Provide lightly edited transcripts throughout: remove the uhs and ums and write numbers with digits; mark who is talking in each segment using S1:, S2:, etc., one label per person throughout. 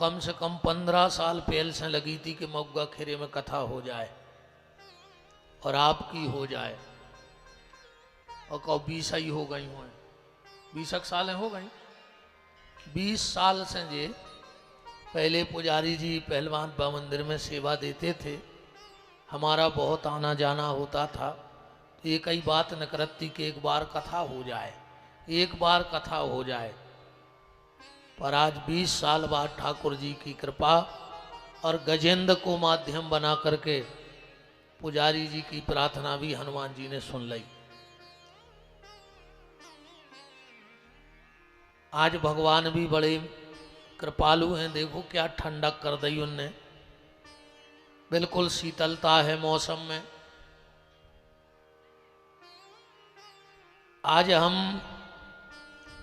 S1: कम से कम 15 साल पहले से लगी थी कि मऊगा खेरे में कथा हो जाए और आपकी हो जाए, और कहो 20 ही हो गई हुए, 20 साल हो गई। 20 साल से जे पहले पुजारी जी पहलवान बा मंदिर में सेवा देते थे, हमारा बहुत आना जाना होता था। ये कई बात न करती कि एक बार कथा हो जाए, एक बार कथा हो जाए। पर आज 20 साल बाद ठाकुर जी की कृपा और गजेंद्र को माध्यम बना करके पुजारी जी की प्रार्थना भी हनुमान जी ने सुन ली। आज भगवान भी बड़े कृपालु हैं। देखो क्या ठंडक कर दी उनने, बिल्कुल शीतलता है मौसम में। आज हम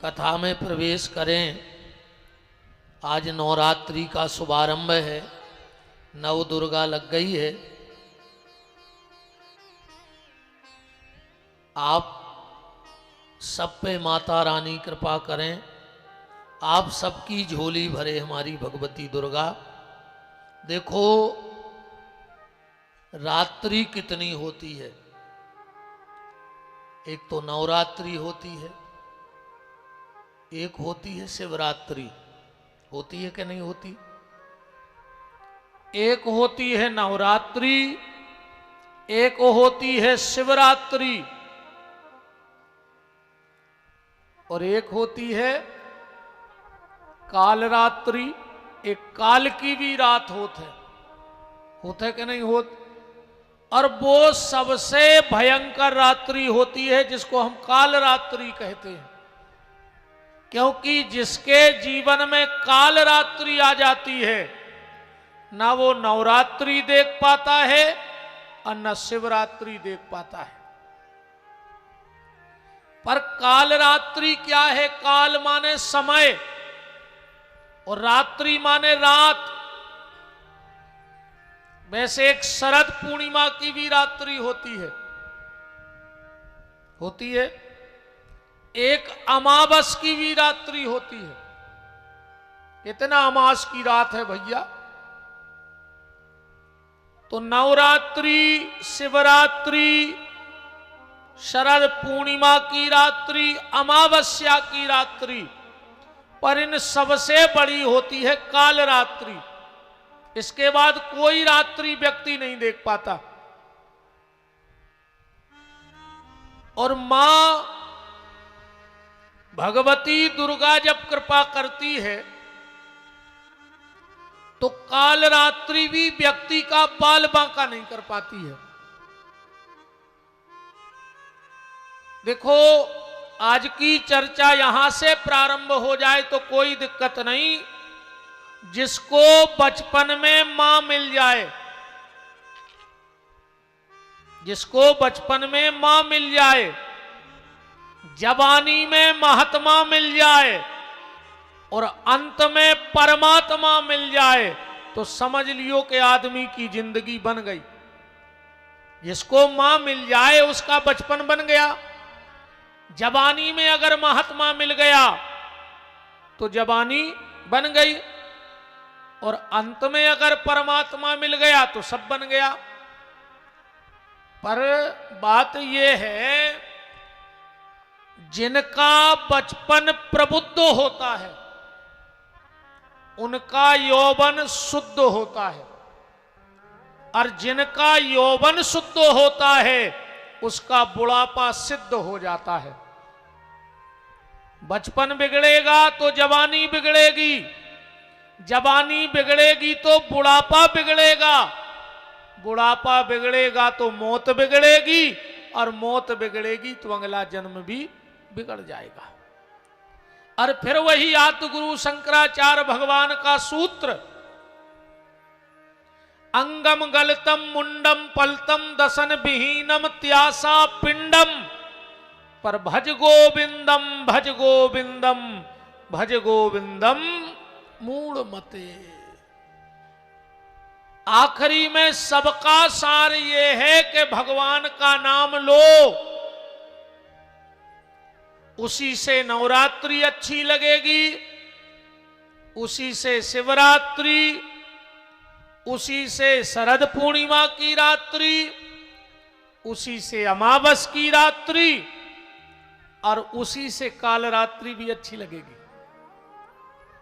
S1: कथा में प्रवेश करें। आज नवरात्रि का शुभारंभ है, नव दुर्गा लग गई है। आप सब पे माता रानी कृपा करें, आप सबकी झोली भरे हमारी भगवती दुर्गा। देखो रात्रि कितनी होती है, एक तो नवरात्रि होती है, एक होती है शिवरात्रि। होती है कि नहीं होती? एक होती है नवरात्रि, एक होती है शिवरात्रि, और एक होती है कालरात्रि। एक काल की भी रात होते कि नहीं होत? और वो सबसे भयंकर रात्रि होती है जिसको हम कालरात्रि कहते हैं, क्योंकि जिसके जीवन में काल रात्रि आ जाती है ना वो नवरात्रि देख पाता है और न शिवरात्रि देख पाता है। पर काल रात्रि क्या है? काल माने समय और रात्रि माने रात। वैसे एक शरद पूर्णिमा की भी रात्रि होती है, एक अमावस की भी रात्रि होती है। कितना अमास की रात है भैया। तो नवरात्रि, शिवरात्रि, शरद पूर्णिमा की रात्रि, अमावस्या की रात्रि, पर इन सबसे बड़ी होती है काल रात्रि। इसके बाद कोई रात्रि व्यक्ति नहीं देख पाता। और मां भगवती दुर्गा जब कृपा करती है तो काल रात्रि भी व्यक्ति का बाल बांका नहीं कर पाती है। देखो आज की चर्चा यहां से प्रारंभ हो जाए तो कोई दिक्कत नहीं। जिसको बचपन में मां मिल जाए, जिसको बचपन में मां मिल जाए, जवानी में महात्मा मिल जाए और अंत में परमात्मा मिल जाए तो समझ लियो कि आदमी की जिंदगी बन गई। जिसको मां मिल जाए उसका बचपन बन गया। जवानी में अगर महात्मा मिल गया तो जवानी बन गई, और अंत में अगर परमात्मा मिल गया तो सब बन गया। पर बात यह है जिनका बचपन प्रबुद्ध होता है उनका यौवन शुद्ध होता है, और जिनका यौवन शुद्ध होता है उसका बुढ़ापा सिद्ध हो जाता है। बचपन बिगड़ेगा तो जवानी बिगड़ेगी, जवानी बिगड़ेगी तो बुढ़ापा बिगड़ेगा, बुढ़ापा बिगड़ेगा तो मौत बिगड़ेगी, और मौत बिगड़ेगी तो अगला जन्म भी बिगड़ जाएगा। और फिर वही आदि गुरु शंकराचार्य भगवान का सूत्र, अंगम गलतम मुंडम पलतम दसन विहीनम त्यासा पिंडम, पर भज गोविंदम भज गोविंदम भज गोविंदम मूढ़ मते। आखिरी में सबका सार ये है कि भगवान का नाम लो, उसी से नवरात्रि अच्छी लगेगी, उसी से शिवरात्रि, उसी से शरद पूर्णिमा की रात्रि, उसी से अमावस की रात्रि और उसी से काल रात्रि भी अच्छी लगेगी।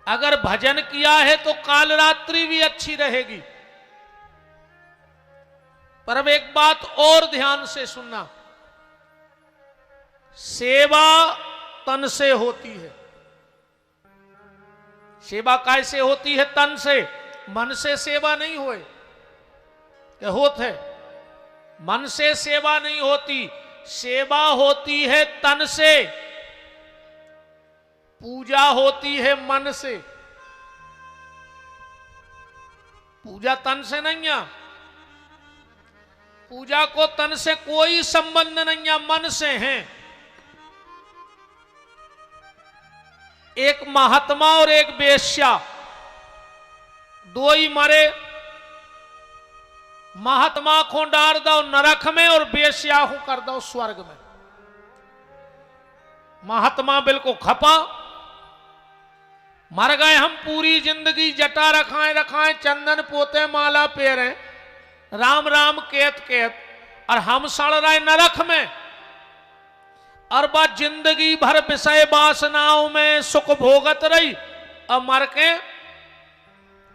S1: अगर भजन किया है तो काल रात्रि भी अच्छी रहेगी। पर अब एक बात और ध्यान से सुनना, सेवा तन से होती है। सेवा कैसे होती है? तन से। मन से सेवा नहीं होए क्या? होते मन से सेवा नहीं होती, सेवा होती है तन से, पूजा होती है मन से। पूजा तन से नहीं है, पूजा को तन से कोई संबंध नहीं है, मन से है। एक महात्मा और एक वेश्या, दो ही मरे। महात्मा को डाल दो नरक में और वेश्या को कर दो स्वर्ग में। महात्मा बिल्कुल खपा, मर गए हम, पूरी जिंदगी जटा रखाएं चंदन पोते माला पेरे, राम राम केत केत, और हम सड़ रहे नरक में। और बात जिंदगी भर विषय वासनाओं में सुख भोगत रही, अब मर के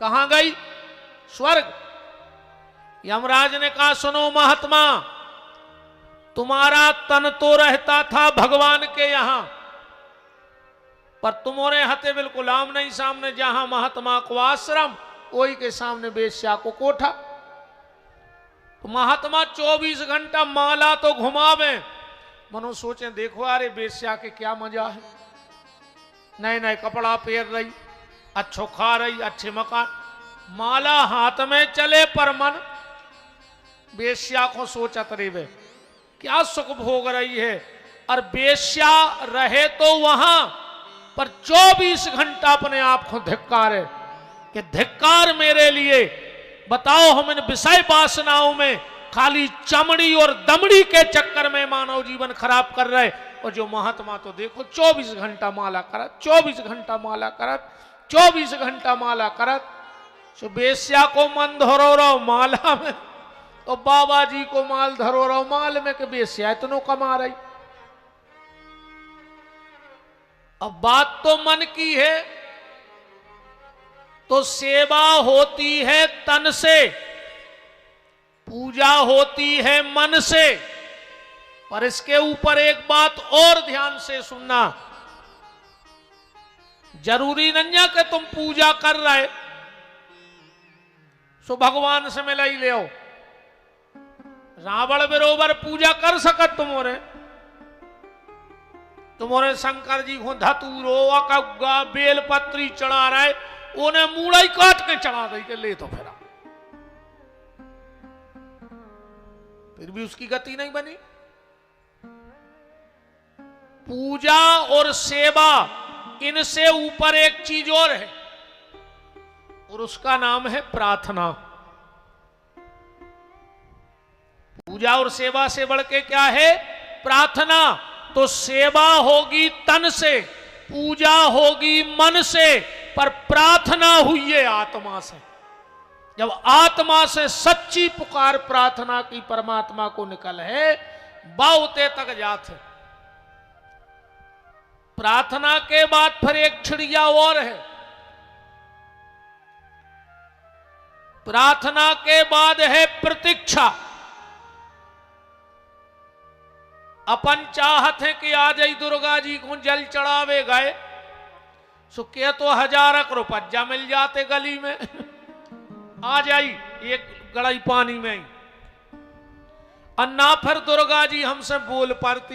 S1: कहां गई? स्वर्ग। यमराज ने कहा, सुनो महात्मा, तुम्हारा तन तो रहता था भगवान के यहां, पर तुम्हारे हते बिल्कुल आम नहीं, सामने जहां महात्मा को आश्रम, वही के सामने वेश्या को कोठा। तो महात्मा 24 घंटा माला तो घुमावे, मनो सोचे देखो अरे वेश्या के क्या मजा है, नए नए कपड़ा पहन रही, अच्छो खा रही, अच्छे मकान, माला हाथ में चले पर मन वेश्या को सोचत रेवे क्या सुख भोग रही है। और वेश्या रहे तो वहां, पर 24 घंटा अपने आप को धिक्कारे कि धिक्कार मेरे लिए। बताओ, हम इन विषय वासनाओं में खाली चमड़ी और दमड़ी के चक्कर में मानव जीवन खराब कर रहे। और जो महात्मा तो देखो 24 घंटा माला करत, 24 घंटा माला करत, 24 घंटा माला करत। सो वेश्या को मन धरो रहो माला में, और बाबा जी को माल धरो रहो माल में, कि वेश्या इतनो कमा रही। अब बात तो मन की है, तो सेवा होती है तन से, पूजा होती है मन से। पर इसके ऊपर एक बात और ध्यान से सुनना, जरूरी नहीं है कि तुम पूजा कर रहे सो भगवान से मिला ही ले आओ। रावण बरोबर पूजा कर सकत तुम्हारे शंकर जी को धतूरो अकग्गा बेलपत्री चढ़ा रहे, उन्हें मूड़ा ही काट के चढ़ा दे के ले तो फिर भी उसकी गति नहीं बनी। पूजा और सेवा, इनसे ऊपर एक चीज और है, और उसका नाम है प्रार्थना। पूजा और सेवा से बढ़ के क्या है? प्रार्थना। तो सेवा होगी तन से, पूजा होगी मन से, पर प्रार्थना हुई है आत्मा से। जब आत्मा से सच्ची पुकार प्रार्थना की परमात्मा को निकल है, बाउते तक जात है। प्रार्थना के बाद फिर एक छिड़िया और है। प्रार्थना के बाद है प्रतीक्षा। अपन चाहत है कि आ जाई दुर्गा जी को जल चढ़ावे गए, सो के तो 1000 रुपया मिल जाते गली में आ जाई एक गड़ाई पानी में ही, और ना फिर दुर्गा जी हमसे बोल पाती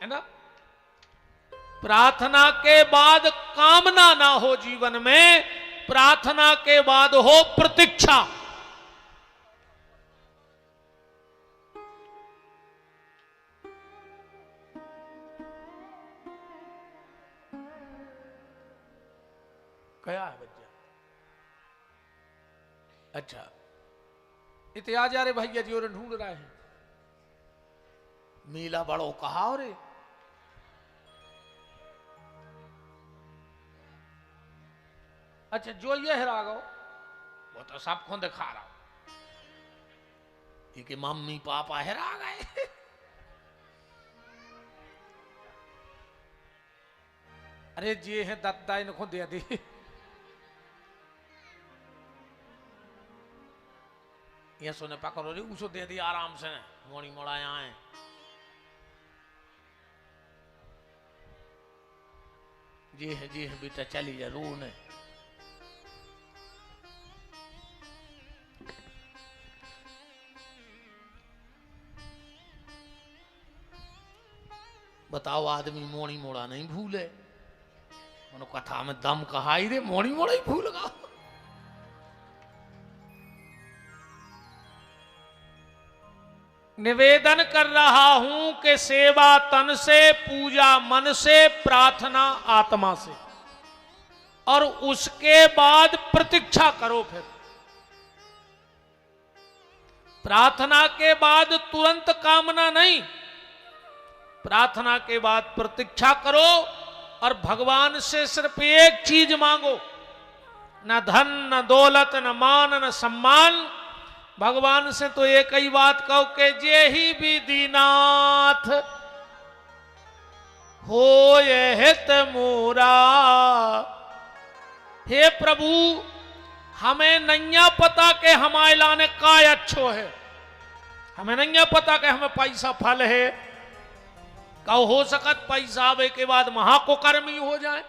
S1: है ना। प्रार्थना के बाद कामना ना हो जीवन में, प्रार्थना के बाद हो प्रतीक्षा। क्या है बच्चा? अच्छा, इतने आ जा रहे भैया जी और ढूंढ रहे हैं। मीला बड़ो कहा रे, अच्छा जो ये हरा गो वो तो सबको दिखा रहा हूं कि मम्मी पापा हरा गए। अरे जे है दत्ता इनको दे दी। ये सोने पकड़ो रे उसको दे दी आराम से मोड़ी मोड़ा यहाँ है। जी है बेटा चली जा रू ने। बताओ आदमी मोड़ी मोड़ा नहीं भूले। उन्होंने कथा में दम कहा ही रे मोड़ी मोड़ा ही भूल गया। निवेदन कर रहा हूं कि सेवा तन से, पूजा मन से, प्रार्थना आत्मा से, और उसके बाद प्रतीक्षा करो। फिर प्रार्थना के बाद तुरंत कामना नहीं, प्रार्थना के बाद प्रतीक्षा करो और भगवान से सिर्फ एक चीज मांगो, न धन न दौलत न मान न सम्मान। भगवान से तो एक ही बात कहो कि जे ही विधिनाथ हो हित मोरा। हे प्रभु हमें नैया पता के हमारे लाने का अच्छो है, हमें नैया पता के हमें पैसा फल है। कहो हो सकत पैसा आवे के बाद महाकुकर्मी हो जाए।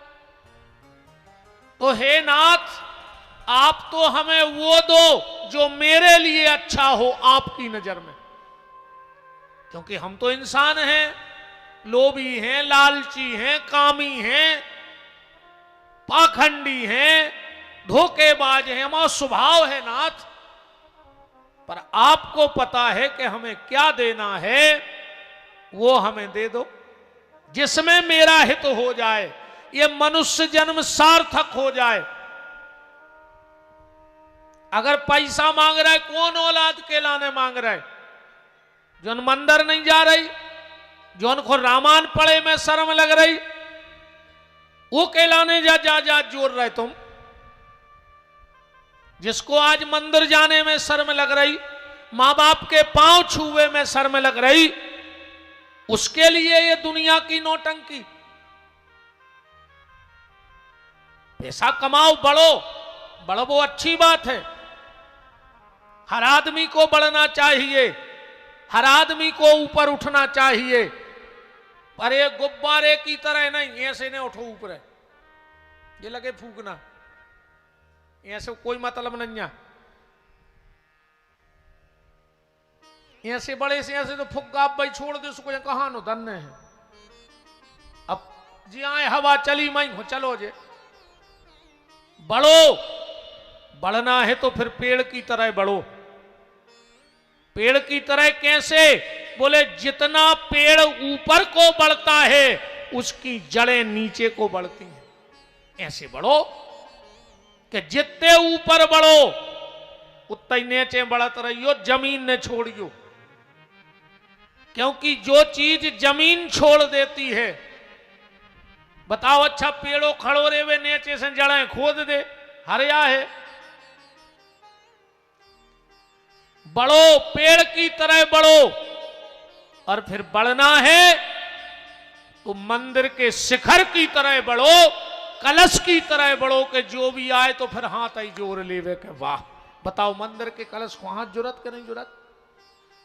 S1: तो हे नाथ आप तो हमें वो दो जो मेरे लिए अच्छा हो आपकी नजर में, क्योंकि हम तो इंसान हैं, लोभी हैं, लालची हैं, कामी हैं, पाखंडी हैं, धोखेबाज हैं, हमारा स्वभाव है नाथ। पर आपको पता है कि हमें क्या देना है, वो हमें दे दो जिसमें मेरा हित हो जाए, ये मनुष्य जन्म सार्थक हो जाए। अगर पैसा मांग रहा है, कौन औलाद के लाने मांग रहा है? जोन मंदिर नहीं जा रही, जोन को रामायण पढ़े में शर्म लग रही, वो के लाने जा जोर रहे तुम। जिसको आज मंदिर जाने में शर्म लग रही, मां बाप के पांव छुए में शर्म लग रही, उसके लिए ये दुनिया की नौटंकी। पैसा कमाओ, बढ़ो वो अच्छी बात है। हर आदमी को बढ़ना चाहिए, हर आदमी को ऊपर उठना चाहिए, पर ये गुब्बारे की तरह नहीं, ऐसे नहीं उठो ऊपर, ये लगे फूकना, ऐसे कोई मतलब नहीं है। ऐसे बड़े से ऐसे तो फुग्गा आप भाई छोड़ दे उसको, कहां नो धन्य है। अब जी आए हवा चली मई हो, चलो जे बढ़ना है तो फिर पेड़ की तरह बढ़ो। पेड़ की तरह कैसे? बोले जितना पेड़ ऊपर को बढ़ता है उसकी जड़ें नीचे को बढ़ती हैं। ऐसे बढ़ो कि जितने ऊपर बढ़ो उतना ही नीचे बढ़त रहियो, जमीन ने छोड़ियो। क्योंकि जो चीज जमीन छोड़ देती है, बताओ अच्छा पेड़ों खड़ो रे वे नीचे से जड़ें खोद दे, हरिया है। बढ़ो, पेड़ की तरह बढ़ो, और फिर बढ़ना है तो मंदिर के शिखर की तरह बढ़ो, कलश की तरह बढ़ो कि जो भी आए तो फिर हाथ ही जोड़ लेवे के वाह। बताओ मंदिर के कलश को हाथ जुरत के नहीं जुरत?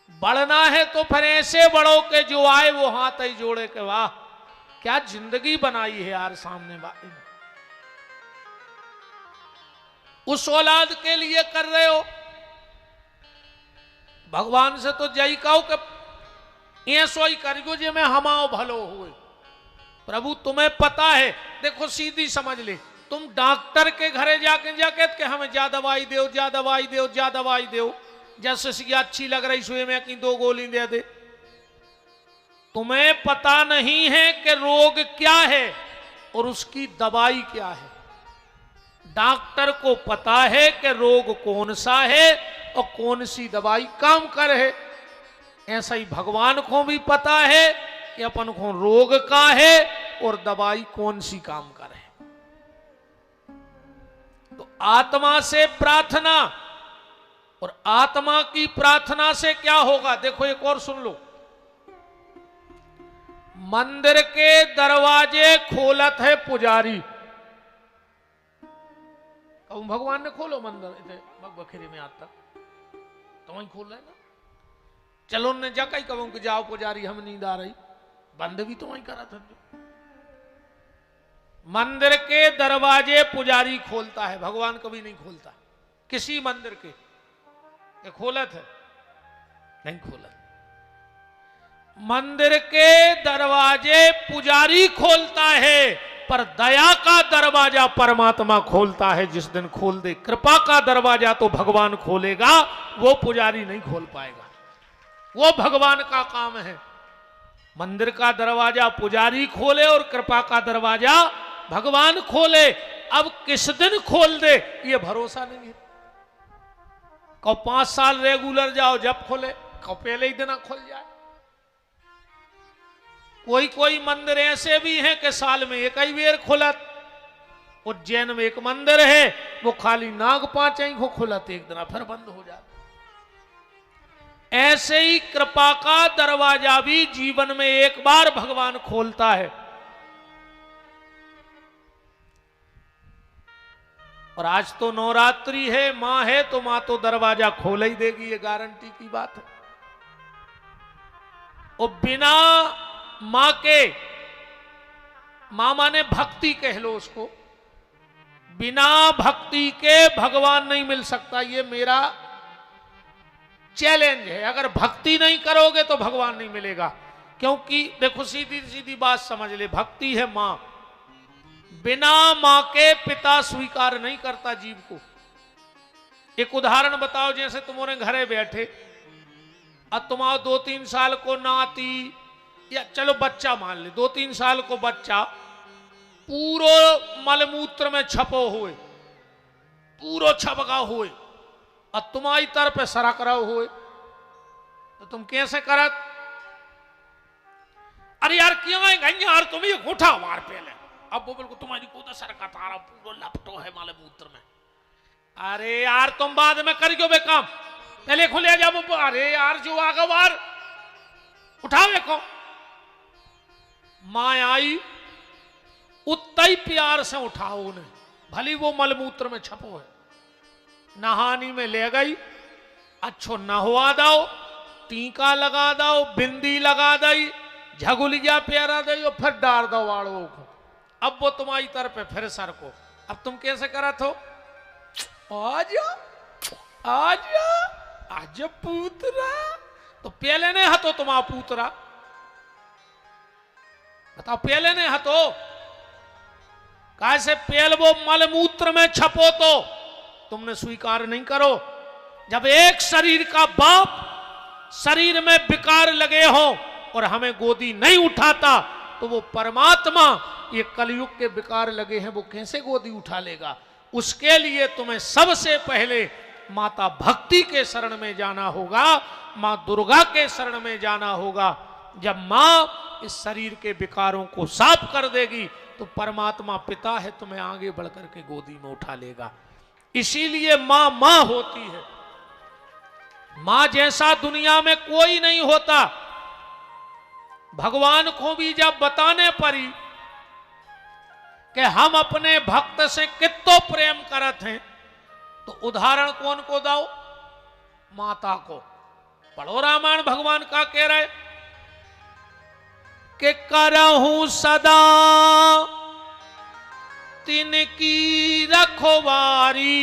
S1: बढ़ना है तो फिर ऐसे बढ़ो कि जो आए वो हाथ ही जोड़े के वाह। क्या जिंदगी बनाई है यार सामने वाले। उस औलाद के लिए कर रहे हो, भगवान से तो जय कहो कि ऐसो ही करियो जे में हमाओ भलो हुए। प्रभु तुम्हें पता है, देखो सीधी समझ ले, तुम डॉक्टर के घरे जाके कि हमें जा दवाई दो, जा दवाई दो, जा दवाई दो, जैसे सी अच्छी लग रही सुई में कि 2 गोली दे दे। तुम्हें पता नहीं है कि रोग क्या है और उसकी दवाई क्या है। डॉक्टर को पता है कि रोग कौन सा है और कौन सी दवाई काम करे। ऐसा ही भगवान को भी पता है कि अपन को रोग का है और दवाई कौन सी काम करे। आत्मा से प्रार्थना, और आत्मा की प्रार्थना से क्या होगा? देखो एक और सुन लो। मंदिर के दरवाजे खोलत है पुजारी। कहूं भगवान ने खोलो मंदिर बखेरे में आज तक तो वहीं खोल रहे ना। चलो ने जा कहीं कहूं कि जाओ पुजारी हम नींद आ रही, बंद भी तो वहीं करा था। मंदिर के दरवाजे पुजारी खोलता है, भगवान कभी नहीं खोलता किसी मंदिर के। ये खोलत है? नहीं खोलत। मंदिर के दरवाजे पुजारी खोलता है, पर दया का दरवाजा परमात्मा खोलता है। जिस दिन खोल दे कृपा का दरवाजा तो भगवान खोलेगा, वो पुजारी नहीं खोल पाएगा। वो भगवान का काम है। मंदिर का दरवाजा पुजारी खोले और कृपा का दरवाजा भगवान खोले। अब किस दिन खोल दे ये भरोसा नहीं है। कब 5 साल रेगुलर जाओ जब खोले, कब पहले ही दिन खुल जाए। कोई कोई मंदिर ऐसे भी हैं कि साल में एक ही बेर खुलत। उज्जैन में एक मंदिर है, वो खाली नाग पांचई को खुलत, एक दिन फिर बंद हो जाता। ऐसे ही कृपा का दरवाजा भी जीवन में एक बार भगवान खोलता है। और आज तो नवरात्रि है, मां है तो मां तो दरवाजा खोल ही देगी, ये गारंटी की बात है। और बिना मां के, मां माने भक्ति कह लो उसको, बिना भक्ति के भगवान नहीं मिल सकता। ये मेरा चैलेंज है। अगर भक्ति नहीं करोगे तो भगवान नहीं मिलेगा। क्योंकि देखो सीधी सीधी बात समझ ले, भक्ति है मां, बिना मां के पिता स्वीकार नहीं करता जीव को। एक उदाहरण बताओ, जैसे तुम्हारे घरे बैठे, अब तुम्हारा 2-3 साल को नाती या चलो बच्चा मान ले, 2-3 साल को बच्चा पूरो मलमूत्र में छपो हुए, पूरो छपका हुए, और तुम्हारी तरफ सरक रहो हुए, तो तुम कैसे करत? अरे यार क्यों है यार, तुम ये उठा मार पहले। अब वो बिल्कुल तुम्हारी कूदा सरका तारा पूरा लपटो है मलमूत्र में। अरे यार तुम बाद में कर क्यों बेकाम, पहले खुले जाओ। अरे यार जो आगे बार उठाओ देखो। मां आई उतना ही प्यार से उठाओ उन्हें, भली वो मलमूत्र में छपो है। नहानी में ले गई, अच्छो नहवा दो, टीका लगा दो, बिंदी लगा दई, झगुलिया प्यारा दई, और फिर डार दो वाड़ो को। अब वो तुम्हारी तरफ है फिर सर को। अब तुम कैसे करत हो? आजा आजा आजा पूतरा। तो पहले ने हतो तुम्हारा पूतरा, बताओ पहले ने हतो? कैसे पेल वो मलमूत्र में छपो तो तुमने स्वीकार नहीं करो। जब एक शरीर का बाप शरीर में विकार लगे हो और हमें गोदी नहीं उठाता, तो वो परमात्मा ये कलयुग के विकार लगे हैं, वो कैसे गोदी उठा लेगा? उसके लिए तुम्हें सबसे पहले माता भक्ति के शरण में जाना होगा, मां दुर्गा के शरण में जाना होगा। जब मां इस शरीर के विकारों को साफ कर देगी तो परमात्मा पिता है, तुम्हें आगे बढ़कर के गोदी में उठा लेगा। इसीलिए मां मां होती है। मां जैसा दुनिया में कोई नहीं होता। भगवान को भी जब बताने पड़ी कि हम अपने भक्त से कितो प्रेम करत हैं, तो उदाहरण कौन को दो? माता को। पढ़ो रामायण, भगवान का कह रहे कि करहूं सदा तिनकी रखवारी,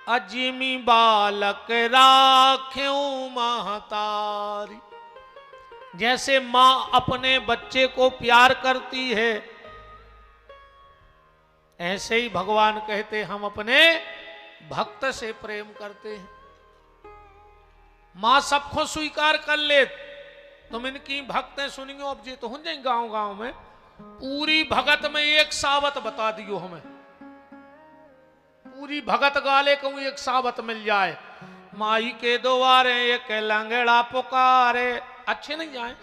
S1: अजिमी बालक राख्यूं महतारी। जैसे मां अपने बच्चे को प्यार करती है, ऐसे ही भगवान कहते हम अपने भक्त से प्रेम करते हैं। मां सबको स्वीकार कर ले। तुम इनकी भक्तें सुनियो, अब जी तो हो जाए गांव गांव में पूरी भगत में एक सावत बता दियो हमें, पूरी भगत गाले को एक सावत मिल जाए। माई के द्वारे एक लंगड़ा पुकारे, अच्छे नहीं जाए।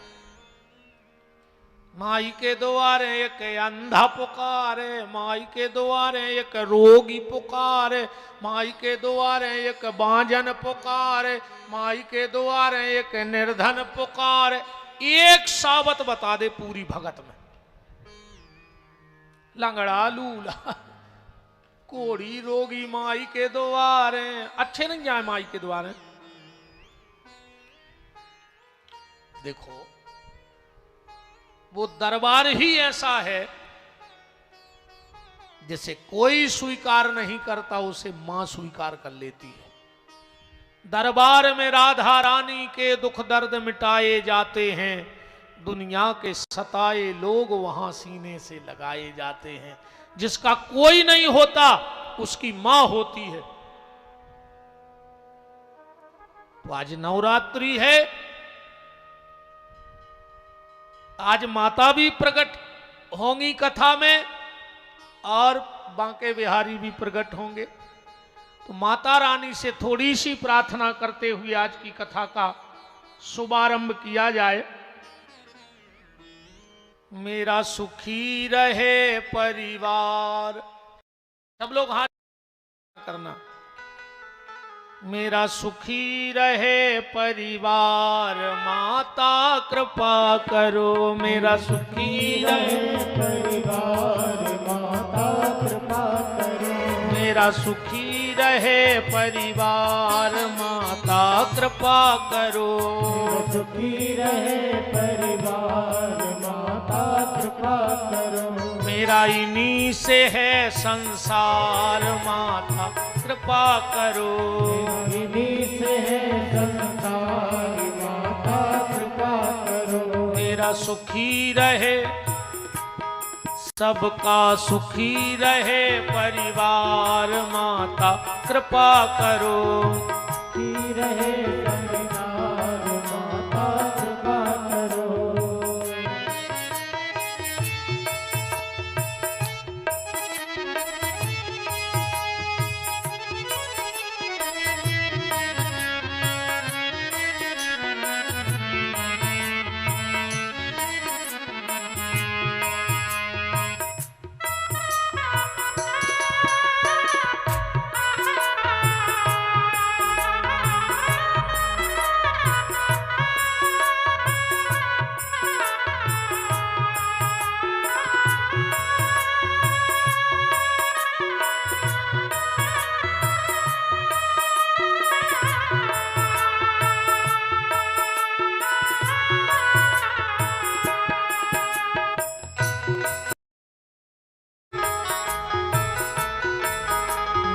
S1: माई के द्वारे एक अंधा पुकारे, माई के द्वारे एक रोगी पुकारे, माई के द्वारे एक बांझन पुकारे, माई के द्वारे एक निर्धन पुकारे। एक साबत बता दे पूरी भगत में। लंगड़ा लूला कोड़ी रोगी माई के द्वारे, अच्छे नहीं जाए माई के द्वारे। देखो वो दरबार ही ऐसा है जैसे कोई स्वीकार नहीं करता उसे मां स्वीकार कर लेती है। दरबार में राधा रानी के दुख दर्द मिटाए जाते हैं, दुनिया के सताए लोग वहां सीने से लगाए जाते हैं। जिसका कोई नहीं होता उसकी मां होती है। तो आज नवरात्रि है, आज माता भी प्रकट होंगी कथा में और बांके बिहारी भी प्रकट होंगे। तो माता रानी से थोड़ी सी प्रार्थना करते हुए आज की कथा का शुभारंभ किया जाए। मेरा सुखी रहे परिवार, सब लोग हाथ करना। मेरा सुखी रहे परिवार, माता कृपा करो। मेरा सुखी रहे परिवार, माता कृपा करो। मेरा सुखी रहे परिवार, माता कृपा करो। मेरा सुखी रहे परिवार, माता कृपा करो। मेरा इन्हीं से है संसार, माता कृपा करो। इन्हीं से है संसार, माता कृपा करो। मेरा सुखी रहे, सबका सुखी रहे परिवार, माता कृपा करो। सुखी रहे परिवार, माता कृपा करो।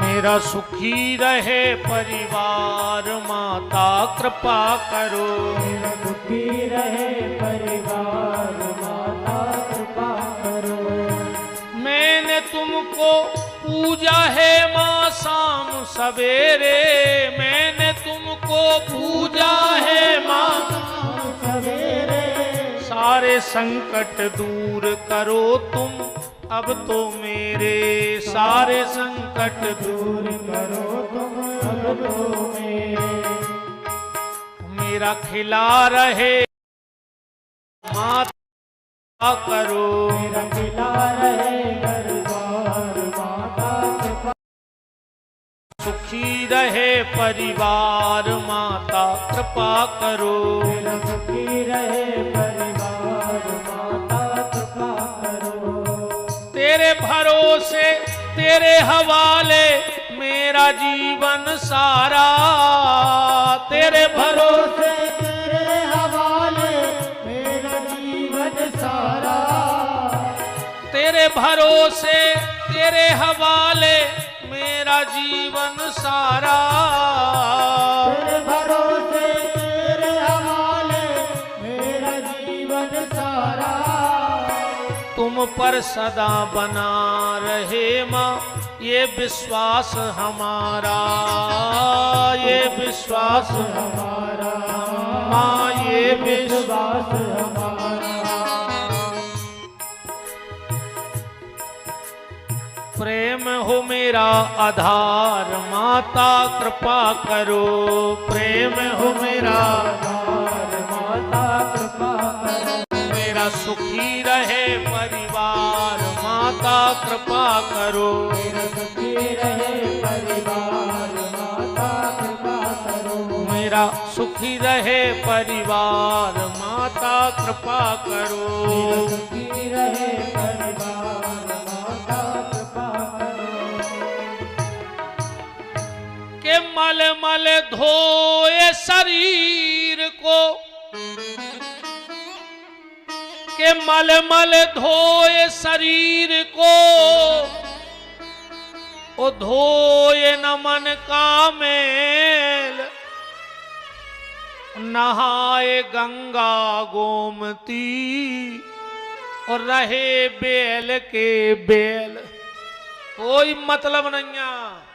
S1: मेरा सुखी रहे परिवार, माता कृपा करो। मेरा सुखी रहे परिवार, माता कृपा करो। मैंने तुमको पूजा है माँ शाम सवेरे, मैंने तुमको पूजा है माँ शाम सवेरे। सारे संकट दूर करो तुम अब तो मेरे, सारे संकट दूर करो तुम अब तो मेरे। मेरा खिला रहे माता करो। मेरा खिला रहे घर-द्वार, माता कृपा। सुखी रहे परिवार, माता कृपा करो। मेरा सुखी रहे परिवार, माता कृपा करो। तेरे भरोसे तेरे हवाले मेरा जीवन सारा, तेरे भरोसे तेरे हवाले मेरा जीवन सारा। तेरे भरोसे तेरे हवाले मेरा जीवन सारा। तेरे भरोसे तेरे हवाले मेरा जीवन सारा। तुम पर सदा बना रहे माँ ये विश्वास हमारा, ये विश्वास हमारा माँ, ये विश्वास हमारा। प्रेम हो मेरा आधार, माता कृपा करो। प्रेम हो मेरा आधार, माता कृपा करो। मेरा सुखी रहे कृपा करो।
S2: मेरा सुखी रहे परिवार माता कृपा करो।
S1: मेरा सुखी रहे परिवार माता कृपा करो।
S2: मेरा सुखी रहे परिवार माता कृपा करो।
S1: के मल मल धोए शरीर को, के मल मल धोए शरीर को, ओ धोए न मन का मेल, नहाए गंगा गोमती और रहे बेल के बेल। कोई मतलब नहीं है।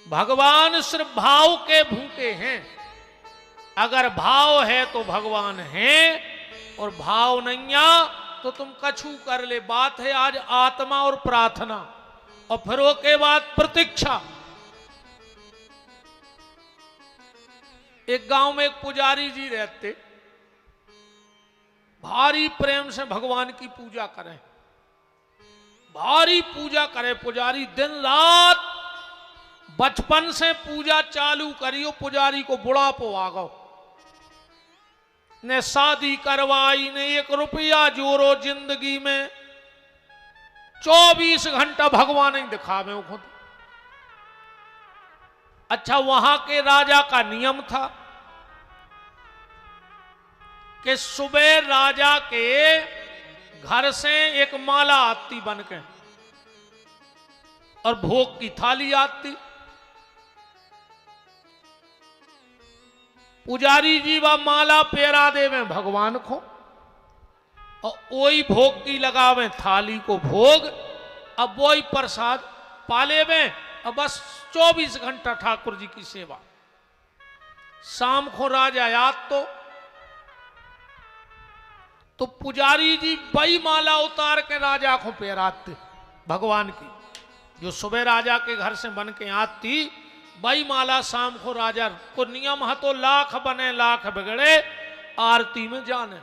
S1: भगवान सिर्फ भाव के भूखे हैं। अगर भाव है तो भगवान है, और भाव नहीं आ तो तुम कछु कर ले। बात है आज आत्मा और प्रार्थना, और फिर वो के बाद प्रतीक्षा। एक गांव में एक पुजारी जी रहते, भारी प्रेम से भगवान की पूजा करें, भारी पूजा करे पुजारी। दिन रात बचपन से पूजा चालू करियो, पुजारी को बुढ़ापो आ गो, ने शादी करवाई, ने 1 रुपया जोरो जिंदगी में, 24 घंटा भगवान ही दिखावे वो खुद। अच्छा, वहां के राजा का नियम था कि सुबह राजा के घर से एक माला आती बन के, और भोग की थाली आती। पुजारी जी व माला पेरा देवे भगवान को, और वही भोग की लगावे थाली को भोग, अब वही प्रसाद पाले में, और बस 24 घंटा ठाकुर जी की सेवा। शाम को राजा याद तो पुजारी जी वही माला उतार के राजा को पेराते भगवान की, जो सुबह राजा के घर से बन के आती, वही माला शाम को राजा को। नियम है तो लाख बने लाख बिगड़े, आरती में जाने।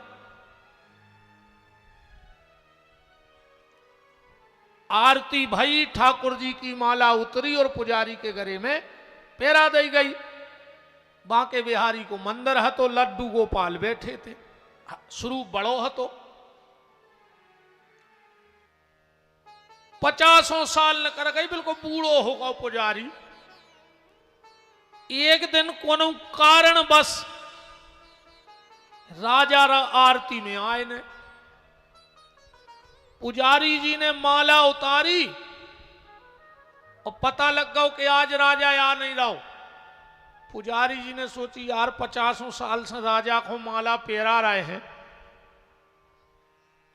S1: आरती भई, ठाकुर जी की माला उतरी और पुजारी के गले में पेरा दी गई। बांके बिहारी को मंदिर है तो लड्डू गोपाल बैठे थे, स्वरूप बड़ो है तो 50 साल न कर गई, बिल्कुल बूढ़ो होगा पुजारी। एक दिन कोनो कारण बस राजा आरती में आए ने, पुजारी जी ने माला उतारी और पता लग गया कि आज राजा आ नहीं रहा। पुजारी जी ने सोची यार 50 साल से राजा को माला पेरा रहे हैं,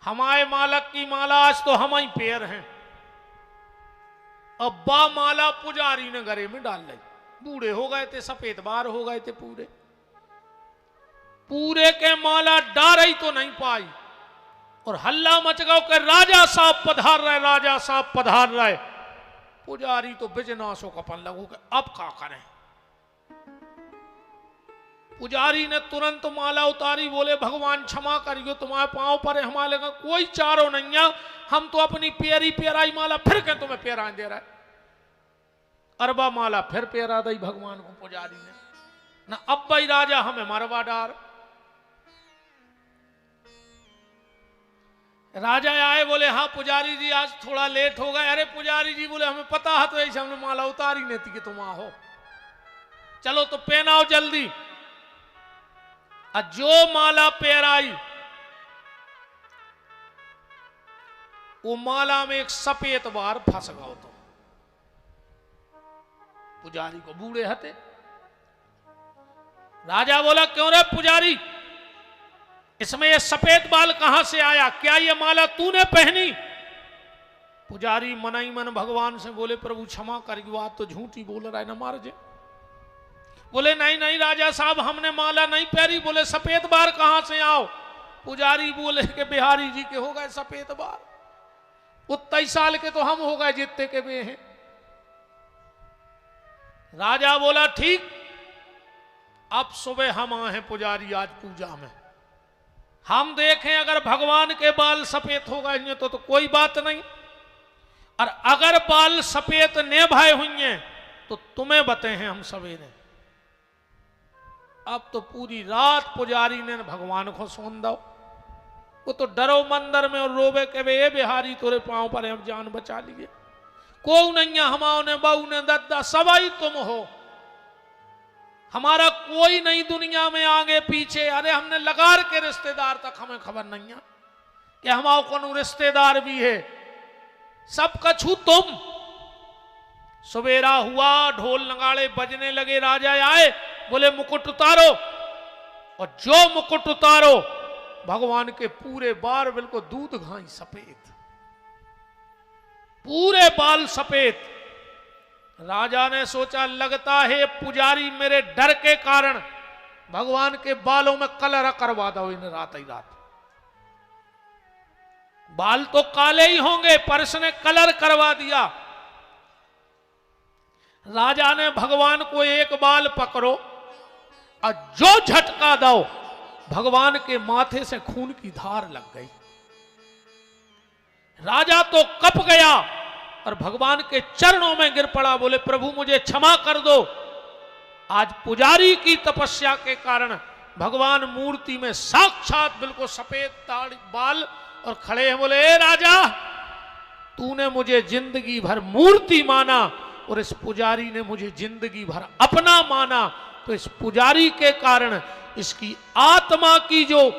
S1: हमारे मालक की माला आज तो हम ही पेर हैं। अब बा माला पुजारी ने गले में डाल ली। बूढ़े हो गए थे, सफेद बार हो गए थे पूरे, पूरे के माला डार ही तो नहीं पाई, और हल्ला मच गया कि राजा साहब पधार रहे, राजा साहब पधार रहे। पुजारी तो बिजनासो कपन लगो कि अब क्या करें। पुजारी ने तुरंत माला उतारी, बोले भगवान क्षमा करियो, तुम्हारे पांव पर है, हमारे लगा कोई चारो नहीं है, हम तो अपनी प्यारी प्याराई माला फिर के तुम्हें पेरा दे रहा है। अरबा माला फिर पेरा दी भगवान को पुजारी ने ना। अब भाई राजा हमें मरवा डार। राजा आए, बोले हाँ पुजारी जी आज थोड़ा लेट हो गए। अरे पुजारी जी बोले हमें पता है, तो ऐसे हमने माला उतारी नहीं थी कि तुम आओ, चलो तो पहनाओ जल्दी। जो माला पेराई, वो माला में एक सफेद बार फंस गया। तो पुजारी को बूढ़े हते। राजा बोला क्यों रे पुजारी, इसमें ये सफेद बाल कहां से आया, क्या ये माला तूने पहनी? पुजारी मन ही मन भगवान से बोले प्रभु क्षमा करिए, आज तो झूठी बोल रहा है ना, मार जे। बोले नहीं नहीं राजा साहब, हमने माला नहीं पहनी। बोले सफेद बार कहां से आओ? पुजारी बोले कि बिहारी जी के हो गए सफेद बार, 23 साल के तो हम हो गए जितने के वे हैं। राजा बोला ठीक, अब सुबह हम आए हैं पुजारी आज पूजा में, हम देखें अगर भगवान के बाल सफेद हो गए तो कोई बात नहीं, और अगर बाल सफेद ने भाई हुई हैं तो तुम्हें बते हैं हम सवेरे। अब तो पूरी रात पुजारी ने भगवान को सुन दो, वो तो डरो मंदिर में और रोवे के वे बिहारी तोरे पांव पर हम जान बचा लिए, को नहीं हमाओ ने बहू ने दद्दा सवाई तुम हो, हमारा कोई नहीं दुनिया में आगे पीछे। अरे हमने लगार के रिश्तेदार तक हमें खबर नहीं है कि हमारे को रिश्तेदार भी है, सब कछु तुम। सवेरा हुआ, ढोल नगाड़े बजने लगे, राजा आए, बोले मुकुट उतारो, और जो मुकुट उतारो भगवान के पूरे बाल बिल्कुल दूध घाई सफेद, पूरे बाल सफेद। राजा ने सोचा लगता है पुजारी मेरे डर के कारण भगवान के बालों में कलर करवा दो इन रात ही रात। बाल तो काले ही होंगे पर इसने कलर करवा दिया। राजा ने भगवान को एक बाल पकड़ो और जो झटका दो भगवान के माथे से खून की धार लग गई। राजा तो कप गया और भगवान के चरणों में गिर पड़ा, बोले प्रभु मुझे क्षमा कर दो, आज पुजारी की तपस्या के कारण भगवान मूर्ति में साक्षात बिल्कुल सफेद दाढ़ी बाल और खड़े हैं। बोले ए राजा, तूने मुझे जिंदगी भर मूर्ति माना और इस पुजारी ने मुझे जिंदगी भर अपना माना, तो इस पुजारी के कारण इसकी आत्मा की जो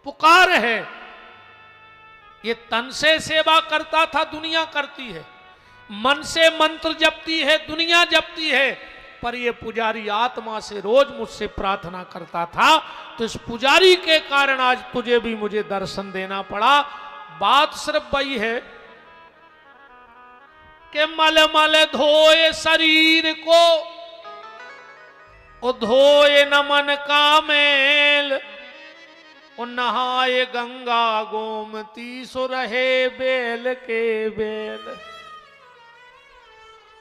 S1: पुकार है, ये तन से सेवा करता था दुनिया करती है, मन से मंत्र जपती है दुनिया जपती है, पर ये पुजारी आत्मा से रोज मुझसे प्रार्थना करता था, तो इस पुजारी के कारण आज तुझे भी मुझे दर्शन देना पड़ा। बात सिर्फ वही है कि मल मल धोए शरीर को, ओ धोए न मन का मेल, ओ नहाए गंगा गोमती सो रहे बेल के बेल।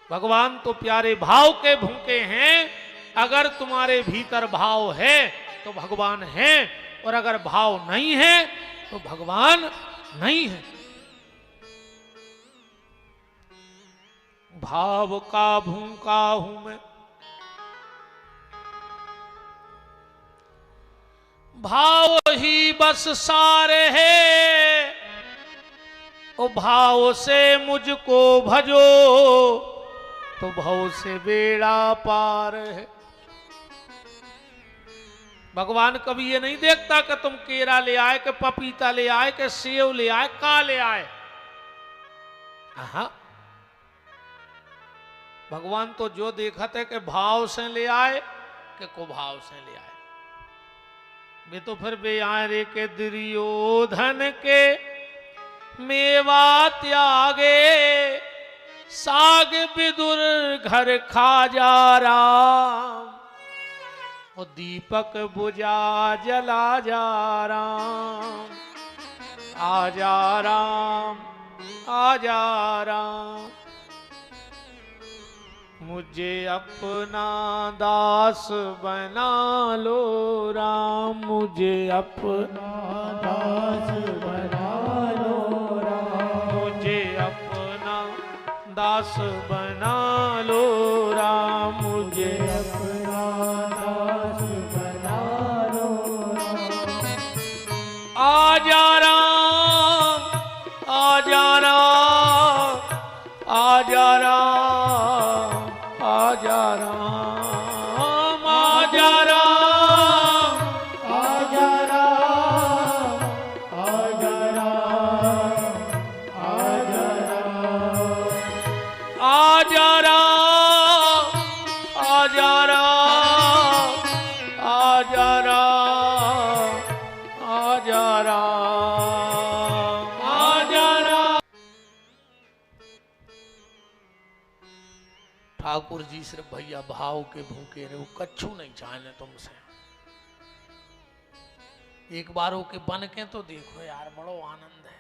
S1: भगवान तो प्यारे भाव के भूखे हैं, अगर तुम्हारे भीतर भाव है तो भगवान है, और अगर भाव नहीं है तो भगवान नहीं है। भाव का भूखा हूं मैं, भाव ही बस सार है, ओ भाव से मुझको भजो तो भव से बेड़ा पार है। भगवान कभी ये नहीं देखता कि तुम केरा ले आए, कि पपीता ले आए, कि सेव ले आए, का ले आए। भगवान तो जो देखते है कि भाव से ले आए कि कुभाव से ले आए। वे तो फिर बेआरे के दुर्योधन के मेवा त्यागे, साग विदुर घर खा जा राम, और दीपक बुझा जला जा राम, आजा राम आजा राम। मुझे अपना दास बना लो राम, मुझे अपना दास बना लो राम, मुझे अपना दास बना लो राम, मुझे अपना दास बना लो राम। आजा राम आजा राम आजा राम आजा राम आजा राम आजा राम आजा राम आजा राम आजा राम आजा राम आजा राम आजा राम आजा राम। ठाकुर जी सिर्फ भैया भाव के भूखे रहे, वो कच्छू नहीं चाहने तुमसे। एक बार के बन के तो देखो यार, बड़ो आनंद है।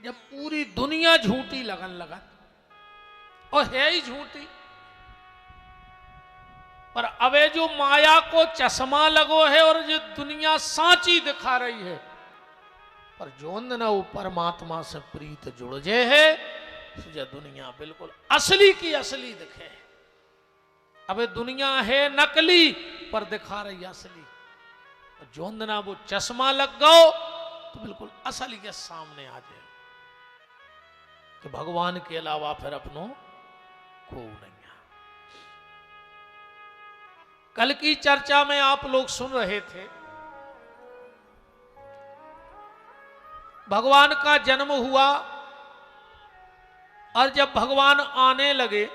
S1: जब पूरी दुनिया झूठी लगन लगन, और है ही झूठी, पर अबे जो माया को चश्मा लगो है और जो दुनिया सांची दिखा रही है, पर जो न वो परमात्मा से प्रीत जुड़ जे है, जो दुनिया बिल्कुल असली की असली दिखे। अबे दुनिया है नकली पर दिखा रही असली, जो ना वो चश्मा लग गो तो बिल्कुल असली के सामने आ जाए कि भगवान के अलावा फिर अपनों को नहीं। कल की चर्चा में आप लोग सुन रहे थे, भगवान का जन्म हुआ और जब भगवान आने लगे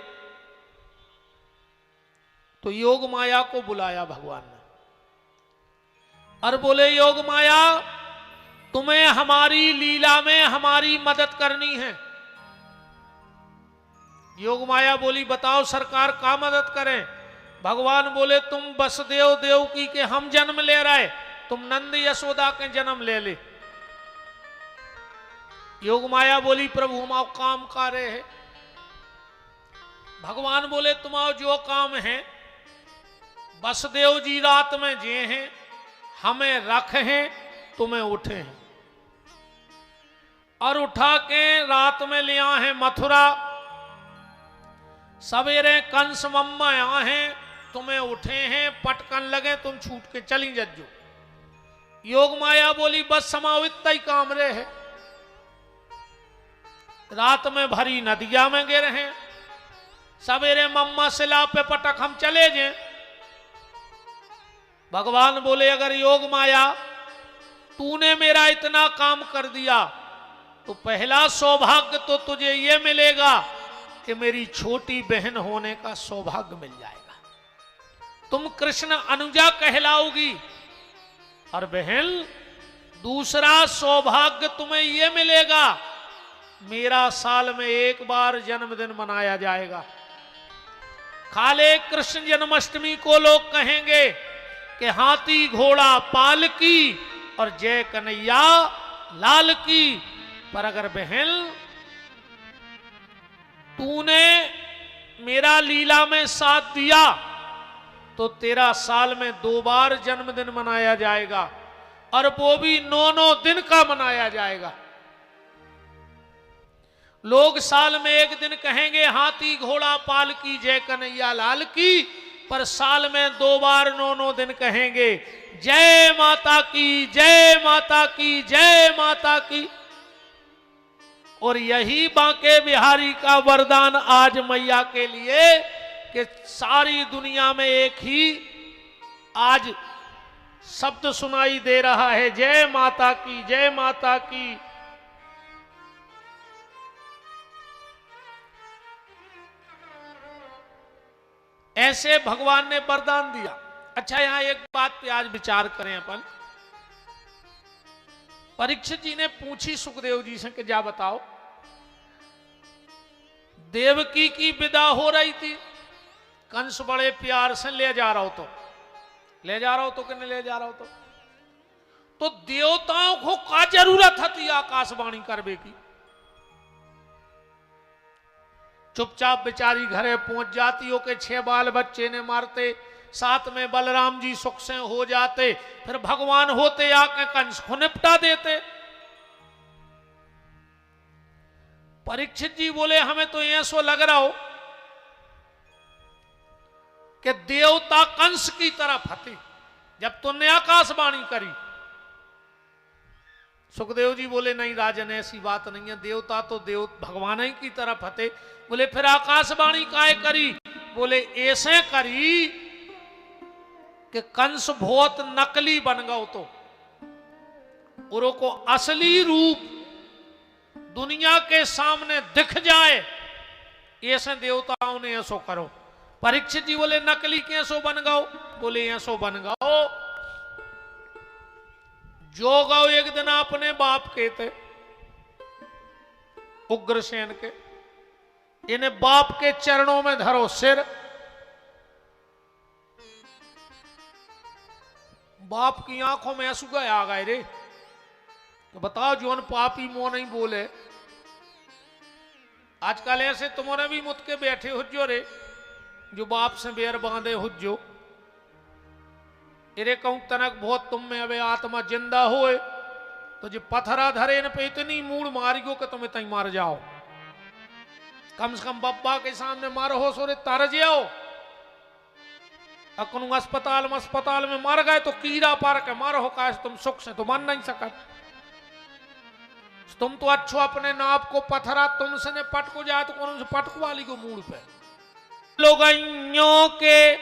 S1: तो योग माया को बुलाया भगवान ने और बोले, योग माया तुम्हें हमारी लीला में हमारी मदद करनी है। योग माया बोली, बताओ सरकार का मदद करें। भगवान बोले, तुम वसुदेव देवकी के हम जन्म ले रहे, तुम नंद यशोदा के जन्म ले ले। योग माया बोली, प्रभु हम काम कर रहे हैं। भगवान बोले, तुम्हारा जो काम है, वसुदेव जी रात में जे हैं, हमें रख हैं, तुम्हें उठे हैं और उठा के रात में ले आए हैं मथुरा। सवेरे कंस मम्मा आए हैं, तुम्हें उठे हैं, पटकन लगे, तुम छूट के चली जज्जो। योग माया बोली, बस समावित ही काम रे है। रात में भरी नदिया में गिर हैं, सवेरे मम्मा सिला पे पटक हम चले जाए। भगवान बोले, अगर योग माया तूने मेरा इतना काम कर दिया तो पहला सौभाग्य तो तुझे ये मिलेगा कि मेरी छोटी बहन होने का सौभाग्य मिल जाएगा। तुम कृष्ण अनुजा कहलाओगी। और बहन, दूसरा सौभाग्य तुम्हें यह मिलेगा, मेरा साल में एक बार जन्मदिन मनाया जाएगा। खाले कृष्ण जन्माष्टमी को लोग कहेंगे कि हाथी घोड़ा पाल की और जय कन्हैया लाल की। पर अगर बहन तूने मेरा लीला में साथ दिया तो तेरा साल में 2 बार जन्मदिन मनाया जाएगा और वो भी 9 दिन का मनाया जाएगा। लोग साल में एक दिन कहेंगे हाथी घोड़ा पाल की जय कन्हैया लाल की, पर साल में 2 बार 9 दिन कहेंगे जय माता की जय माता की जय माता की। और यही बांके बिहारी का वरदान आज मैया के लिए कि सारी दुनिया में एक ही आज शब्द सुनाई दे रहा है, जय माता की जय माता की। ऐसे भगवान ने वरदान दिया। अच्छा, यहां एक बात पे आज विचार करें अपन। परीक्षित जी ने पूछी सुखदेव जी से कि जा बताओ, देवकी की विदा हो रही थी, कंस बड़े प्यार से ले जा रहा हो तो कि नहीं ले जा रहा हो तो देवताओं को क्या जरूरत थी आकाशवाणी करवे की? चुपचाप बेचारी घरे पहुंच जाती हो के 6 बाल बच्चे ने मारते, साथ में बलराम जी सुख से हो जाते, फिर भगवान होते आके कंस को निपटा देते। परीक्षित जी बोले, हमें तो ऐसा लग रहा हो कि देवता कंस की तरफ हते जब तुमने आकाशवाणी करी। सुखदेव जी बोले, नहीं राजन, ऐसी बात नहीं है, देवता तो देव भगवान ही की तरफ हते। बोले, फिर आकाशवाणी काहे करी? बोले, ऐसे करी कि कंस बहुत नकली बन गओ तो उरो को असली रूप दुनिया के सामने दिख जाए, ऐसे देवताओं ने ऐसो करो। परीक्षित जी बोले, नकली कैसो बन गओ? बोले, ऐसो बन गओ जो गौ एक दिन अपने बाप के थे उग्रसेन के, इन्हें बाप के चरणों में धरो सिर, बाप की आंखों में आंसू गए आ गए रे। तो बताओ, जोन पापी मुंह नहीं बोले। आजकल ऐसे तुम्हारे भी मुत के बैठे हो जो रे, जो बाप से बेर बांधे हो जो इरे कहूं तनक बहुत तुम में अबे आत्मा जिंदा होए तो जो पत्थरा धरे न पे इतनी मूड़ मारियो कि तुम इतनी मार जाओ। कम से कम बब्बा के सामने मारो हो सोरे तर जाओ। अकनू अस्पताल में मर गए तो कीड़ा पार के मारो हो काश तुम सुख से तो मान नहीं सकत। तुम तो अच्छो अपने नाप को पत्थरा तुमसे ने पटको जाए तो कौन से पटको वाली को मूड पे। लोगों के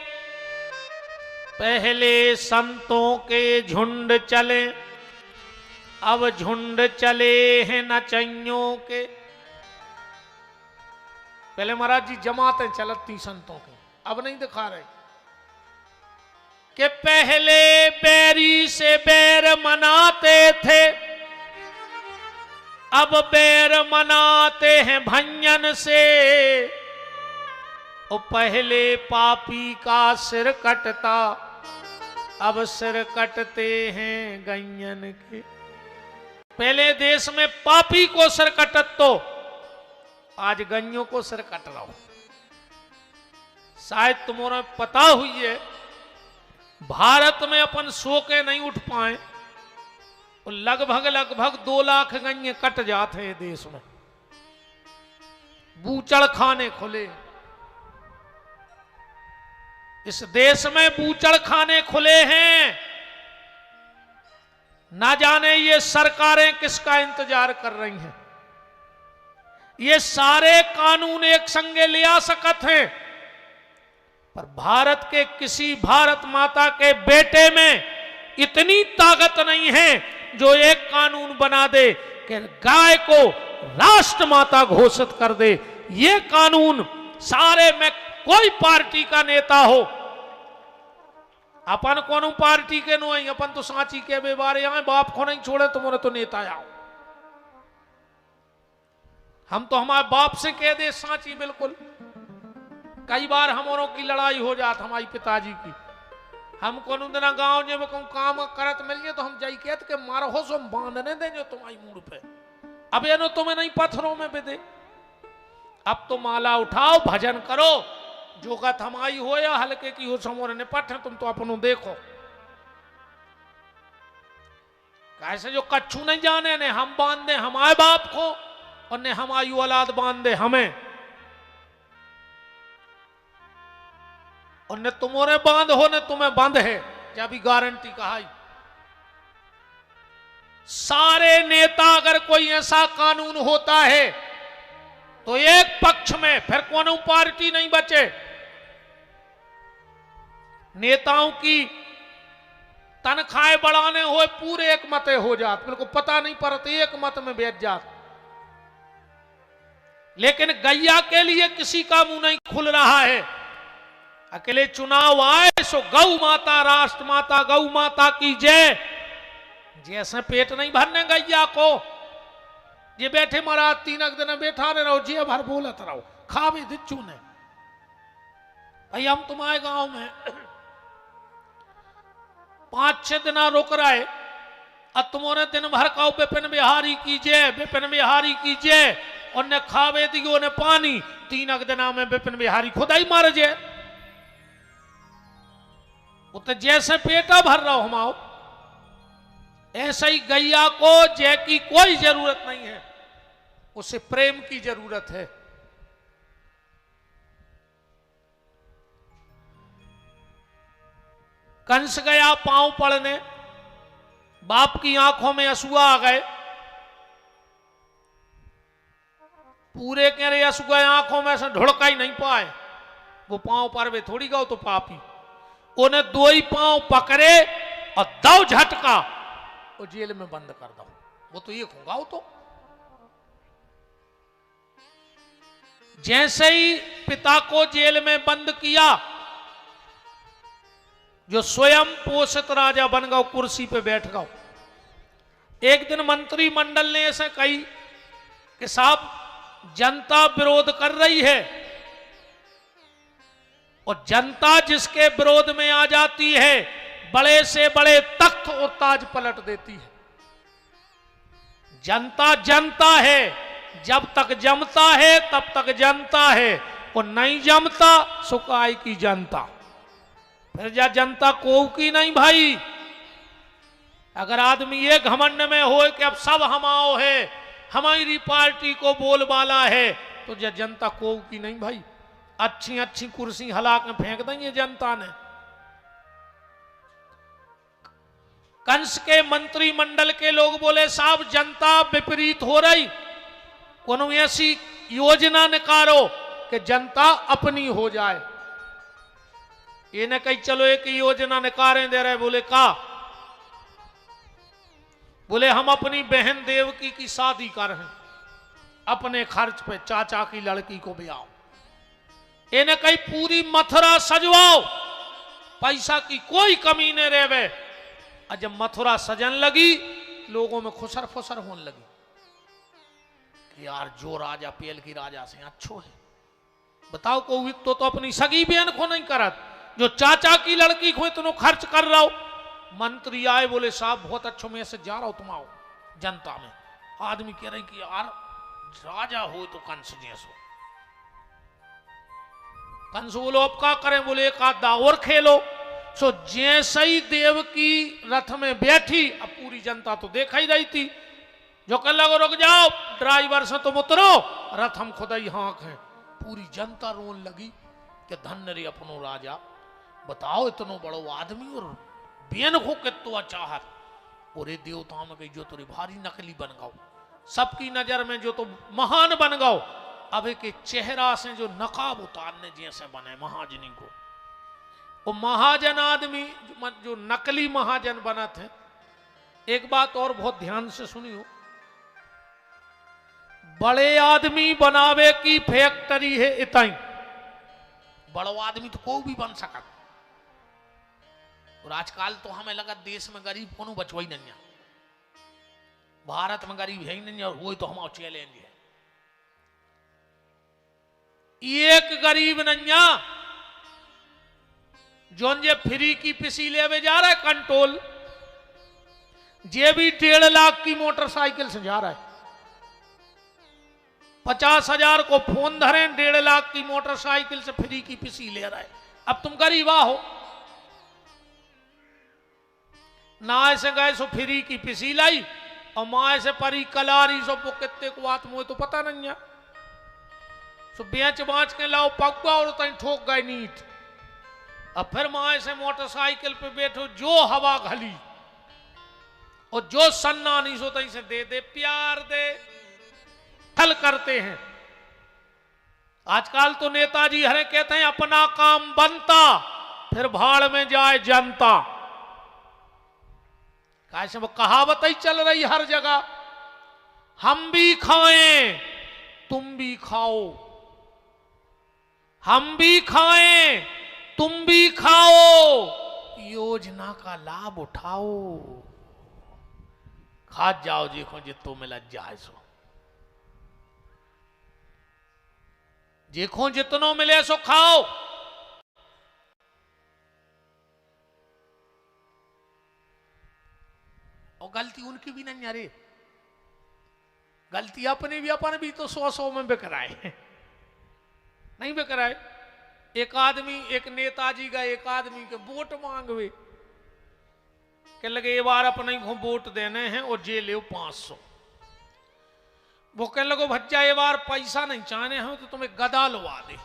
S1: पहले संतों के झुंड चले, अब झुंड चले हैं नचइयों के। पहले महाराज जी जमातें चलती संतों के, अब नहीं दिखा रहे कि पहले बैरी से बैर मनाते थे, अब बैर मनाते हैं भंजन से। और पहले पापी का सिर कटता, अब सिर कटते हैं गैयन के। पहले देश में पापी को सिर कटत तो आज गैयों को सिर कट रहा हो। शायद तुम्हारा पता हुई है भारत में अपन सो के नहीं उठ पाए और लगभग 2 लाख गैये कट जाते हैं देश में। बूचड़ खाने खुले इस देश में, बूचड़ खाने खुले हैं। ना जाने ये सरकारें किसका इंतजार कर रही हैं। ये सारे कानून एक संगे ले आ सकत हैं, पर भारत के किसी भारत माता के बेटे में इतनी ताकत नहीं है जो एक कानून बना दे कि गाय को राष्ट्र माता घोषित कर दे। ये कानून सारे में कोई पार्टी का नेता हो, अपन कौन पार्टी के नो आई, अपन तो सांची के बेबारे आए, बाप को नहीं छोड़े तुम्हारे तो नेता आओ। हम तो हमारे बाप से कह दे सांची बिल्कुल। कई बार हमारों की लड़ाई हो जात हमारी पिताजी की। हम कोनो दिन गांव में कहूं काम करत मिल जाए तो हम जाई कहते के मारो हो सो बांधने दे जो तुम्हारी मूड पे। अब ये नो तुम्हें नहीं पत्थरों में बेदे। अब तो माला उठाओ, भजन करो, जो का थमाई हो या हल्के की हो समोर निपट है, तुम तो अपनों देखो। कैसे जो कच्छू नहीं जाने ने हम बांध दे हमारे बाप को और ने हमारी औलाद बांध दे हमें, और ने तुम्हारे बांध हो ने तुम्हें बंद है, जब भी गारंटी कहाई। सारे नेता अगर कोई ऐसा कानून होता है तो एक पक्ष में फिर कोनो पार्टी नहीं बचे। नेताओं की तनख्वाहें बढ़ाने हुए पूरे एक मते हो जात, बिल्कुल पता नहीं पड़ते एक मत में बैठ जात। लेकिन गैया के लिए किसी का मुंह नहीं खुल रहा है। अकेले चुनाव आए सो गौ माता, राष्ट्र माता, गौ माता की जय। जैसे पेट नहीं भरने गैया को, ये बैठे महाराज 3 दिन बैठा रहो, जे भर बोलत रहो, खावे दिच्चू ने। भाई हम तुम्हारे गांव में 5-6 दिन रुक रहे, अब तुम्हारे दिन भर का विपिन बिहारी की जय, विपिन बिहारी की जय, और ने खावे दियो ने पानी। 3 दिना में विपिन बिहारी खुदा ही मार जाए। वो तो जैसे पेटा भर रहा हो हमाओ, ऐसा ही गैया को जय की कोई जरूरत नहीं है, उसे प्रेम की जरूरत है। कंस गया पांव पड़ने, बाप की आंखों में आंसुआ आ गए। पूरे कह रहे आंसुआ आंखों में से ढुड़का ही नहीं पाए। वो पांव पर वे थोड़ी गो तो पापी, उन्हें 2 ही पांव पकड़े और दो झटका और जेल में बंद कर दो। वो तो ये होगा। वो तो जैसे ही पिता को जेल में बंद किया, जो स्वयं पोषित राजा बन गया, कुर्सी पे बैठ गया। एक दिन मंत्रिमंडल ने ऐसे कही कि साहब जनता विरोध कर रही है, और जनता जिसके विरोध में आ जाती है बड़े से बड़े तख्त और ताज पलट देती है। जनता जनता है, जब तक जमता है तब तक जनता है, और नहीं जमता सुकाई की जनता। फिर जा जनता को की नहीं भाई। अगर आदमी ये घमंड में हो कि अब सब हमाओ है, हमारी पार्टी को बोलबाला है, तो जा जनता को की नहीं भाई। अच्छी अच्छी कुर्सी हला के फेंक देंगे जनता ने। कंस के मंत्रिमंडल के लोग बोले साहब जनता विपरीत हो रही, कोनो ऐसी योजना निकालो कि जनता अपनी हो जाए। ये न कही चलो एक योजना निकालें दे रहे। बोले का? बोले हम अपनी बहन देवकी की शादी कर हैं, अपने खर्च पे चाचा की लड़की को ब्याओ। ये न कही पूरी मथुरा सजवाओ, पैसा की कोई कमी नहीं रहे। और जब मथुरा सजन लगी, लोगों में खुसर फुसर होने लगी कि यार जो राजा पेल की राजा से अच्छो है। बताओ कोई तो अपनी सगी बहन को नहीं करत, जो चाचा की लड़की को इतना खर्च कर रहा हो। मंत्री आए, बोले साहब बहुत अच्छो, मैं से जा रहा हूं, तुम आओ। जनता में आदमी कह रहे कि यार राजा हो तो कंस जैसो। कंस बोलो अब क्या करें? बोले एक आध दावर खेलो। सो जैसे ही देव की रथ में बैठी, अब पूरी जनता तो देखा ही रही थी, जो कह लगो रुक जाओ ड्राइवर से तुम उतरो, रथ हम खुदा ही हाँक हैं। पूरी जनता रोन लगी कि धन्य रे अपनो राजा। बताओ इतनो बड़ो आदमी और बेन को कितो चाहत। पूरे देवताओं में गई जो तुरी भारी नकली बन गओ, सबकी नजर में जो तो महान बन गओ। अब एक चेहरा से जो नकाब उतारने जैसे बने महाजनी को, वो महाजन आदमी जो नकली महाजन बना थे। एक बात और बहुत ध्यान से सुनियो, बड़े आदमी बनावे की फैक्ट्री है इतनी। बड़ो आदमी तो कोई भी बन सकता। और आजकल तो हमें लगा देश में गरीब कोनो बचवा ही नहीं है, भारत में गरीब है ही नहीं, और वो तो हमारा चैलेंज है। एक गरीब नैया जोन जे फ्री की पिसी ले जा रहा है कंट्रोल, जे भी 1.5 लाख की मोटरसाइकिल से जा रहा है। 50,000 को फोन धरे, 1.5 लाख की मोटरसाइकिल से फ्री की पिसी ले रहा है। अब तुम गरीबा हो ना, ऐसे गए सो फ्री की पिसी लाई, और माँ ऐसे परी कलारी सो कितने को बात मुझे तो पता नहीं है। सो बेच बाँच के लाओ पक्का, और तई ठोक गए नीट। अब फिर माँ ऐसे मोटरसाइकिल पे बैठो, जो हवा घली और जो सन्ना नहीं सो तई से दे दे, प्यार दे, छल करते हैं। आजकल तो नेताजी हरे कहते हैं अपना काम बनता, फिर भाड़ में जाए जनता। कैसे वो कहावत ही चल रही हर जगह, हम भी खाएं तुम भी खाओ, हम भी खाएं तुम भी खाओ, योजना का लाभ उठाओ। खा जाओ देखो जितो मिला जाए सो, देखो जितनो मिले सो खाओ। और गलती उनकी भी नहीं, अरे गलती अपनी भी, अपन भी तो 100 में बिकराए नहीं बिकराए। एक आदमी, एक नेताजी का एक आदमी के वोट मांगवे के लगे ये बार अपने को वोट देने हैं और जे ले 500। वो कहने लगो भज्जा ये बार पैसा नहीं चाहने हैं तो तुम्हें गदा लुवा दे,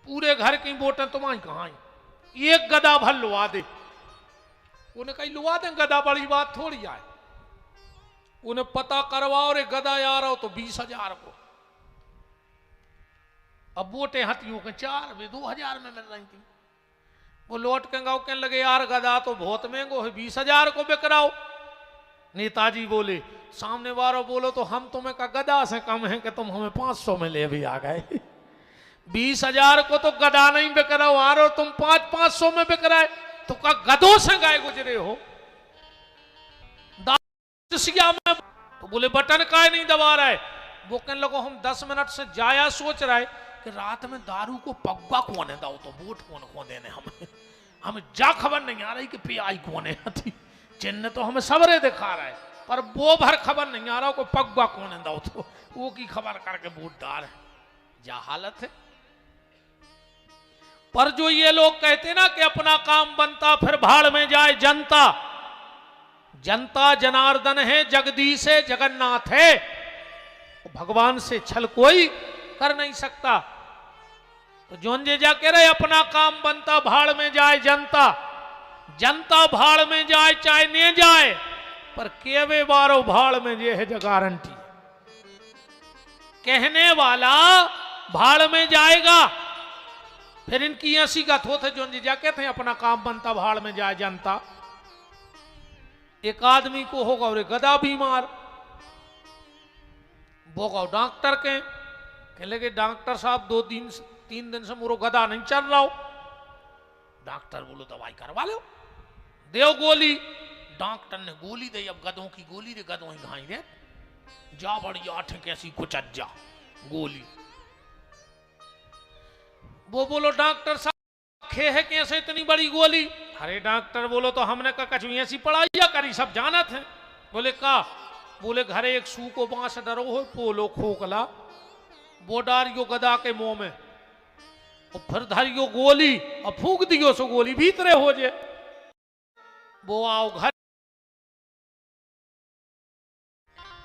S1: पूरे घर की वोटें तुम्हारी कहाँ आई, एक गदा भर लुवा दे। उन्हें कहीं लुवा दें, गदा बड़ी बात थोड़ी आए। उन्हें पता करवाओ रे गदा आ रहा हो तो 20,000 को। अब वोटें हथियों के 4 वे 2,000 में मिल रही थी। वो लौट के गाँव कहने लगे यार गदा तो बहुत महंगो है, 20,000 को बिक रहा हो। नेताजी बोले, सामने वालों बोलो तो हम तुम्हें का गदा से कम है कि तुम हमें 500 में ले भी आ गए। 20,000 को तो गदा नहीं बिक रहा हो, आ रहे हो तुम 500 में बिक रहा है, तो का गदों से गाय गुजरे हो में। तो बोले बटन का नहीं दबा रहा है। वो कहने लगो हम 10 मिनट से जाया सोच रहा है कि रात में दारू को पग्गा कौन है दाओ, तो वोट कौन देने हमें जा खबर नहीं आ रही कि पियाई कौन है थी। चिन्ह तो हमें सबरे दिखा रहा है, पर वो भर खबर नहीं आ रहा कोई पग्गा कौन है दाओ, तो वो की खबर करके वोट डाल है। जा हालत है। पर जो ये लोग कहते ना कि अपना काम बनता फिर भाड़ में जाए जनता, जनता जनार्दन है, जगदीश है, जगन्नाथ है, भगवान से छल कोई कर नहीं सकता। तो जोन जे जा कह रहे अपना काम बनता भाड़ में जाए जनता, जनता भाड़ में जाए चाहे नहीं जाए, पर केवे बारो भाड़ में जे है जो गारंटी, कहने वाला भाड़ में जाएगा। फिर इनकी ऐसी का थोथ है जोन जे जा कहते हैं अपना काम बनता भाड़ में जाए जनता। एक आदमी को होगा और गधा बीमार, वो गौ डॉक्टर के कह लगे डॉक्टर साहब 2-3 दिन से मुरो गधा नहीं चल रहा हो। डॉक्टर बोलो दवाई करवा लो, देव गोली। डॉक्टर ने गोली दे, अब गधों की गोली रे, गधों ही घाई रे, जा बड़ी आठ कैसी कुछ जा गोली। वो बोलो डॉक्टर साहब खे है कैसे इतनी बड़ी गोली। अरे डॉक्टर बोलो तो हमने का कछु ऐसी पढ़ाई करी सब जानत है। बोले का, बोले घरे एक सू को बांस डरो हो पोलो खोखला, वो डारियो गदा के मुंह में और फिर धरियो गोली और फूक दियो सो गोली भीतरे हो जे। वो आओ घर,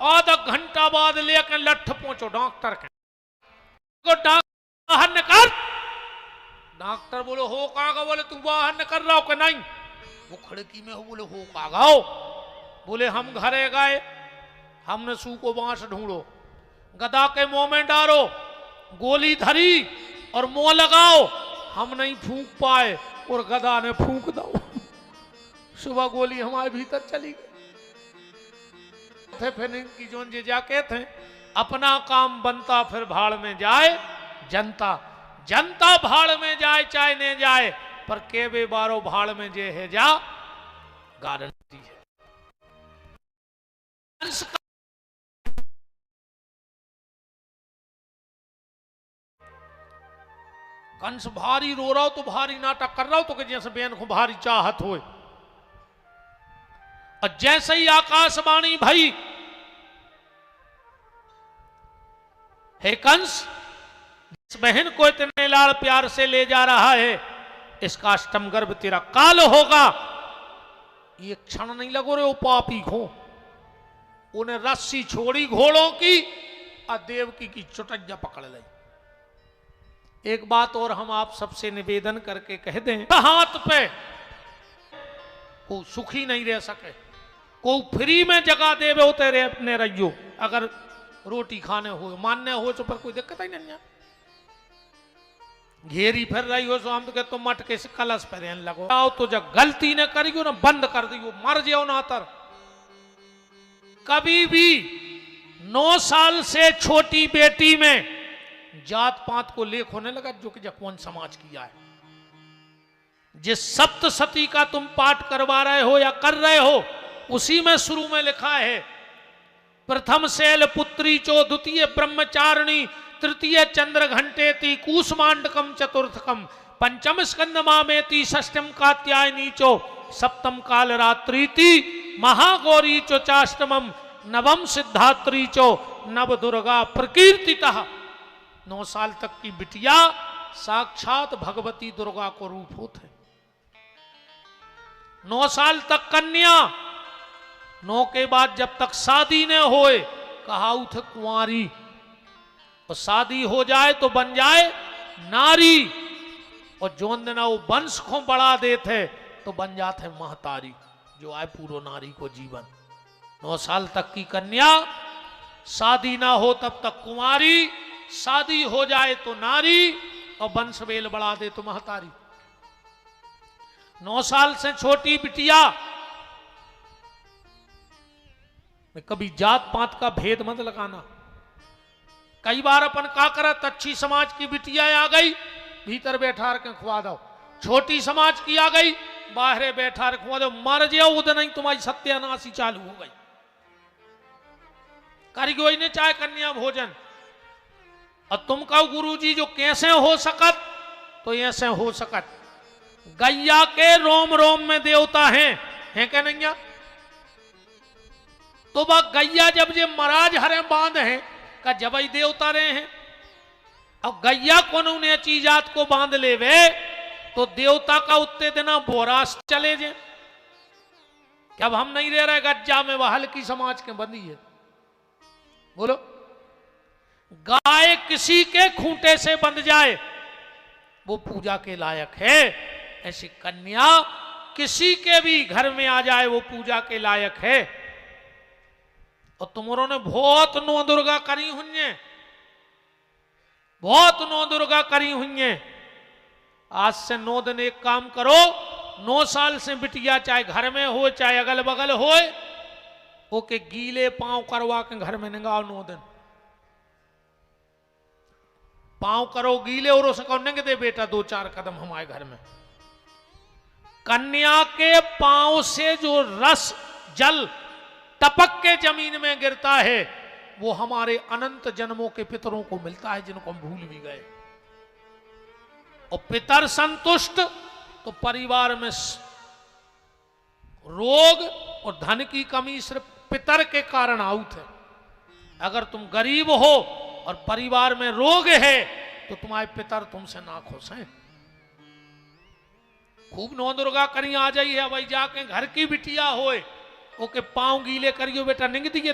S1: आधा घंटा बाद लेकर लठ पहुंचो डॉक्टर के, डॉक्टर बाहर निकाल। डॉक्टर बोलो हो कागा, बोले तू बाहर निकल रहा हो कि नहीं। वो खिड़की में हो, बोले हो कागा हो। बोले हम घरे गए, हमने सू को बांस ढूंढो, गदा के मुंह में डारो, गोली धरी और मुंह लगाओ, हम नहीं फूंक पाए और गदा ने फूंक दो। सुबह गोली हमारे भीतर चली गई। फिर इनकी जोन जे जाके थे अपना काम बनता फिर भाड़ में जाए जनता, जनता भाड़ में जाए चाहे नहीं जाए, पर केवे बारो भाड़ में जे है जा गारंटी है। कंस भारी रो रहा हो तो भारी नाटक कर रहा हो तो कि जैसे बेन को भारी चाहत हो। और जैसे ही आकाशवाणी भई, हे कंस, इस बहन को इतने लाड़ प्यार से ले जा रहा है, इसका अष्टम गर्भ तेरा काल होगा। ये क्षण नहीं लगो रे वो पापी खो, उन्हें रस्सी छोड़ी घोड़ों की और देवकी की चुटैया पकड़ ली। एक बात और हम आप सबसे निवेदन करके कह दें, हाथ पे को सुखी नहीं रह सके, को फ्री में जगह देवे होते रहे अपने रहियो। अगर रोटी खाने हो मानने हो तो पर कोई दिक्कत ही नहीं है। घेरी फिर रही हो तो हम तो कहते तो मटके से कलश पे रहने लगो। आओ तो जब गलती न करियो ना बंद कर दियो, मर जाओ ना तर। कभी भी 9 साल से छोटी बेटी में जात पात को लेख होने लगा, जो कि कौन समाज किया है। जिस सप्तशती का तुम पाठ करवा रहे हो या कर रहे हो, उसी में शुरू में लिखा है प्रथम शैल पुत्री चो, द्वितीय ब्रह्मचारिणी, तृतीय चंद्र घंटेति, कूष्मांडकम चतुर्थकम, पंचम स्कंद मामेति, षष्टम कात्यायनी चो, सप्तम काल रात्रीति, महागौरी चो चाष्टमम, नवम सिद्धात्री चो, नव दुर्गा प्रकीर्तितः। 9 साल तक की बिटिया साक्षात भगवती दुर्गा को रूप होते। 9 साल तक कन्या, 9 के बाद जब तक शादी न होए कहा उठ कुंवारी, और शादी हो जाए तो बन जाए नारी, और जोन देना वो वंश को बढ़ा देते तो बन जाते महतारी, जो आए पूरो नारी को जीवन। 9 साल तक की कन्या, शादी ना हो तब तक कुंवारी, शादी हो जाए तो नारी, और वंश बेल बढ़ा दे तो महतारी। 9 साल से छोटी बिटिया में कभी जात पात का भेद मत लगाना। कई बार अपन का करत, अच्छी समाज की बिटिया आ गई भीतर बैठा के खुआ दो, छोटी समाज की आ गई बाहर बैठा के खुआ दो, मर जाओ उधर नहीं तुम्हारी सत्यानाशी चालू हो गई। कारीगोई ने चाहे कन्या भोजन, और तुम कहो गुरुजी जो कैसे हो सकत, तो ऐसे हो सकत। गैया के रोम रोम में देवता हैं क्या नहीं? तो वह गैया जब जे महाराज हरे बांध हैं का जब ही देवता रहे हैं। और गैया को उन्हें चीजात को बांध ले वे तो देवता का उत्ते देना बोरास चले जे। क्या अब हम नहीं रह रहे गज्जा में, वह हल्की समाज के बंदी है। बोलो, गाय किसी के खूंटे से बंध जाए वो पूजा के लायक है, ऐसी कन्या किसी के भी घर में आ जाए वो पूजा के लायक है। और तुमरों ने बहुत नौ दुर्गा करी हुई हैं, बहुत नौ दुर्गा करी हुई हैं। आज से 9 दिन एक काम करो, 9 साल से बिटिया चाहे घर में हो चाहे अगल बगल हो, ओके गीले पांव करवा के घर में निगाओ 9 दिन। पांव करो गीले और उसे कहो निंग दे बेटा 2-4 कदम हमारे घर में। कन्या के पांव से जो रस जल टपक के जमीन में गिरता है वो हमारे अनंत जन्मों के पितरों को मिलता है, जिनको हम भूल भी गए। और पितर संतुष्ट तो परिवार में रोग और धन की कमी सिर्फ पितर के कारण आउत है। अगर तुम गरीब हो और परिवार में रोग है तो तुम्हारे पितर तुमसे ना खुश हैं। खूब नौ दुर्गा करी आ जाइए, भाई जाके घर की बिटिया होए ओके पांव गीले करियो बेटा निंग दिए